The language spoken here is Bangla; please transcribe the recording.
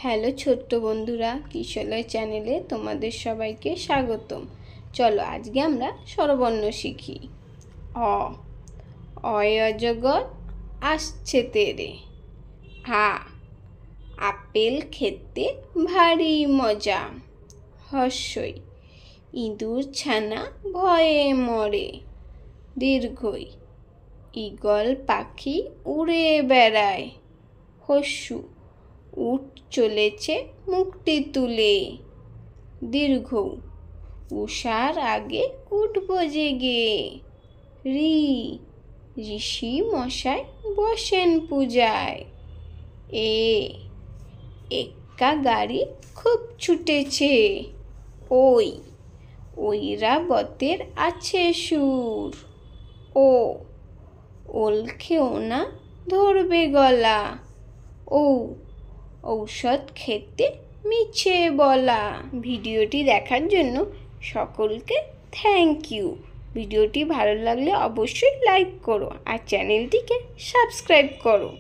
হ্যালো ছোট্ট বন্ধুরা, কিশলয় চ্যানেলে তোমাদের সবাইকে স্বাগতম। চলো আজকে আমরা স্বরবর্ণ শিখি। অ অজগর আসছে তেরে। আ আপেল খেতে ভারী মজা। হর্ষই ইঁদুর ছানা ভয়ে মরে। দীর্ঘই ঈগল পাখি উড়ে বেড়ায়। হস্যু উট চলেছে মুখটি তুলে। দীর্ঘ উষার আগে উঠবো জেগে। ঋ ঋষি মশাই বসেন পূজায়। এক্কা গাড়ি খুব ছুটেছে। ঐরাবতের আছে সুর। ওল খেও না ধরবে গলা। ঔষধ খেতে মিছে বলা। ভিডিওটি দেখার জন্য সকলকে থ্যাংক ইউ। ভিডিওটি ভালো লাগলে অবশ্যই লাইক করো আর চ্যানেলটিকে সাবস্ক্রাইব করো।